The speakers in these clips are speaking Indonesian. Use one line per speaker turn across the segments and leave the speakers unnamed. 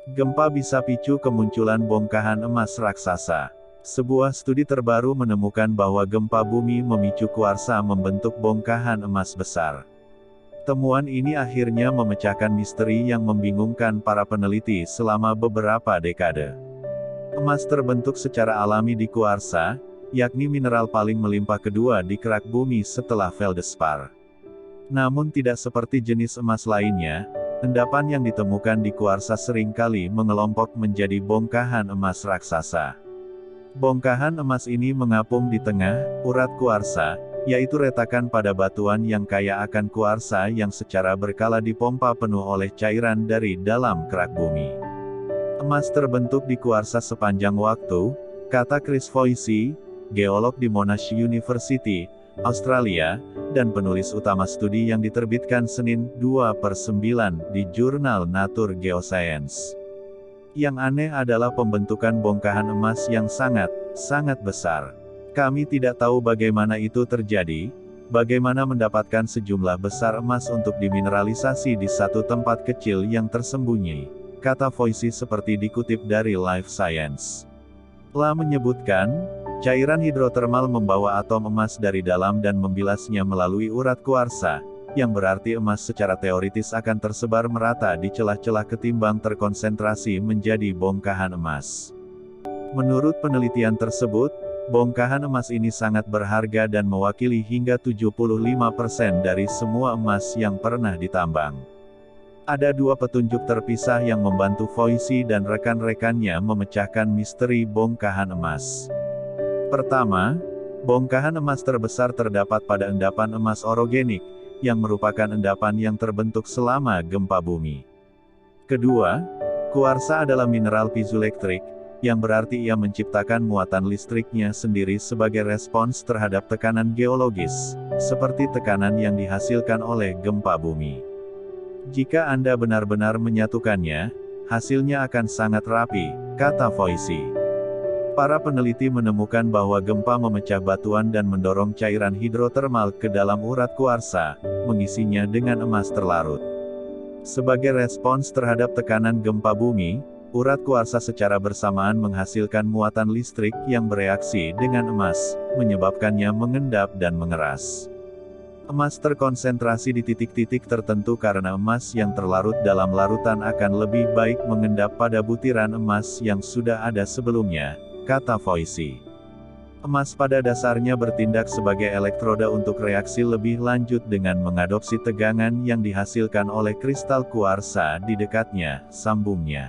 Gempa bisa picu kemunculan bongkahan emas raksasa. Sebuah studi terbaru menemukan bahwa gempa bumi memicu kuarsa membentuk bongkahan emas besar. Temuan ini akhirnya memecahkan misteri yang membingungkan para peneliti selama beberapa dekade. Emas terbentuk secara alami di kuarsa, yakni mineral paling melimpah kedua di kerak bumi setelah feldspar. Namun tidak seperti jenis emas lainnya, endapan yang ditemukan di kuarsa seringkali mengelompok menjadi bongkahan emas raksasa. Bongkahan emas ini mengapung di tengah urat kuarsa, yaitu retakan pada batuan yang kaya akan kuarsa yang secara berkala dipompa penuh oleh cairan dari dalam kerak bumi. Emas terbentuk di kuarsa sepanjang waktu, kata Chris Voysey, geolog di Monash University, Australia, dan penulis utama studi yang diterbitkan Senin, 2/9 di jurnal Nature Geoscience. Yang aneh adalah pembentukan bongkahan emas yang sangat besar. Kami tidak tahu bagaimana itu terjadi, bagaimana mendapatkan sejumlah besar emas untuk dimineralisasi di satu tempat kecil yang tersembunyi, kata Voysey seperti dikutip dari Life Science. La menyebutkan, cairan hidrotermal membawa atom emas dari dalam dan membilasnya melalui urat kuarsa, yang berarti emas secara teoritis akan tersebar merata di celah-celah ketimbang terkonsentrasi menjadi bongkahan emas. Menurut penelitian tersebut, bongkahan emas ini sangat berharga dan mewakili hingga 75% dari semua emas yang pernah ditambang. Ada dua petunjuk terpisah yang membantu Voysey dan rekan-rekannya memecahkan misteri bongkahan emas. Pertama, bongkahan emas terbesar terdapat pada endapan emas orogenik, yang merupakan endapan yang terbentuk selama gempa bumi. Kedua, kuarsa adalah mineral piezoelektrik, yang berarti ia menciptakan muatan listriknya sendiri sebagai respons terhadap tekanan geologis, seperti tekanan yang dihasilkan oleh gempa bumi. Jika Anda benar-benar menyatukannya, hasilnya akan sangat rapi, kata Voysey. Para peneliti menemukan bahwa gempa memecah batuan dan mendorong cairan hidrotermal ke dalam urat kuarsa, mengisinya dengan emas terlarut. Sebagai respons terhadap tekanan gempa bumi, urat kuarsa secara bersamaan menghasilkan muatan listrik yang bereaksi dengan emas, menyebabkannya mengendap dan mengeras. Emas terkonsentrasi di titik-titik tertentu karena emas yang terlarut dalam larutan akan lebih baik mengendap pada butiran emas yang sudah ada sebelumnya, kata Voysey. Emas pada dasarnya bertindak sebagai elektroda untuk reaksi lebih lanjut dengan mengadopsi tegangan yang dihasilkan oleh kristal kuarsa di dekatnya, sambungnya.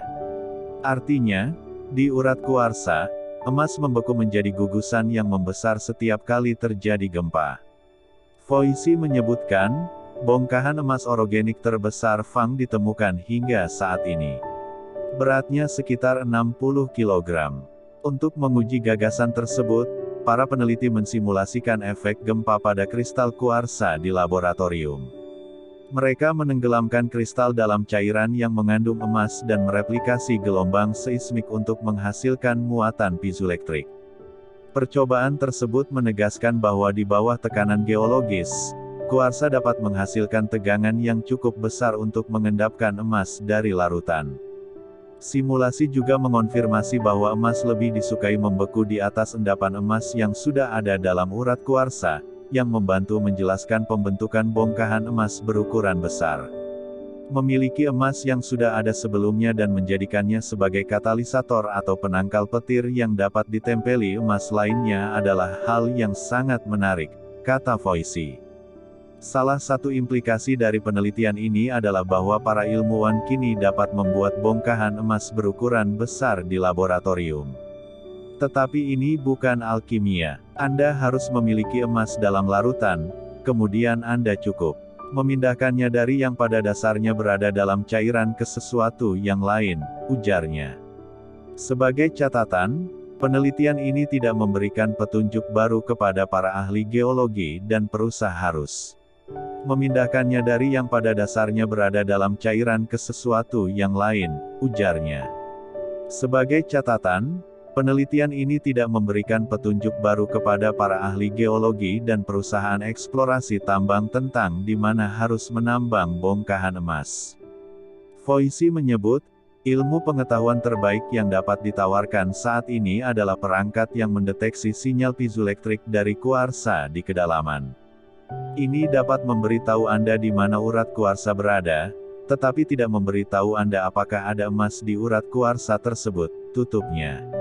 Artinya, di urat kuarsa, emas membeku menjadi gugusan yang membesar setiap kali terjadi gempa. Voysey menyebutkan, bongkahan emas orogenik terbesar Fang ditemukan hingga saat ini. Beratnya sekitar 60 kg. Untuk menguji gagasan tersebut, para peneliti mensimulasikan efek gempa pada kristal kuarsa di laboratorium. Mereka menenggelamkan kristal dalam cairan yang mengandung emas dan mereplikasi gelombang seismik untuk menghasilkan muatan piezoelektrik. Percobaan tersebut menegaskan bahwa di bawah tekanan geologis, kuarsa dapat menghasilkan tegangan yang cukup besar untuk mengendapkan emas dari larutan. Simulasi juga mengonfirmasi bahwa emas lebih disukai membeku di atas endapan emas yang sudah ada dalam urat kuarsa, yang membantu menjelaskan pembentukan bongkahan emas berukuran besar. Memiliki emas yang sudah ada sebelumnya dan menjadikannya sebagai katalisator atau penangkal petir yang dapat ditempeli emas lainnya adalah hal yang sangat menarik, kata Voysey. Salah satu implikasi dari penelitian ini adalah bahwa para ilmuwan kini dapat membuat bongkahan emas berukuran besar di laboratorium. Tetapi ini bukan alkimia. Anda harus memiliki emas dalam larutan, kemudian Anda cukup memindahkannya dari yang pada dasarnya berada dalam cairan ke sesuatu yang lain, ujarnya. Sebagai catatan, penelitian ini tidak memberikan petunjuk baru kepada para ahli geologi dan perusahaan harus memindahkannya dari yang pada dasarnya berada dalam cairan ke sesuatu yang lain, ujarnya. Sebagai catatan, penelitian ini tidak memberikan petunjuk baru kepada para ahli geologi dan perusahaan eksplorasi tambang tentang di mana harus menambang bongkahan emas. Voysey menyebut, Ilmu pengetahuan terbaik yang dapat ditawarkan saat ini adalah perangkat yang mendeteksi sinyal piezoelektrik dari kuarsa di kedalaman. Ini dapat memberitahu Anda di mana urat kuarsa berada, tetapi tidak memberitahu Anda apakah ada emas di urat kuarsa tersebut. Tutupnya.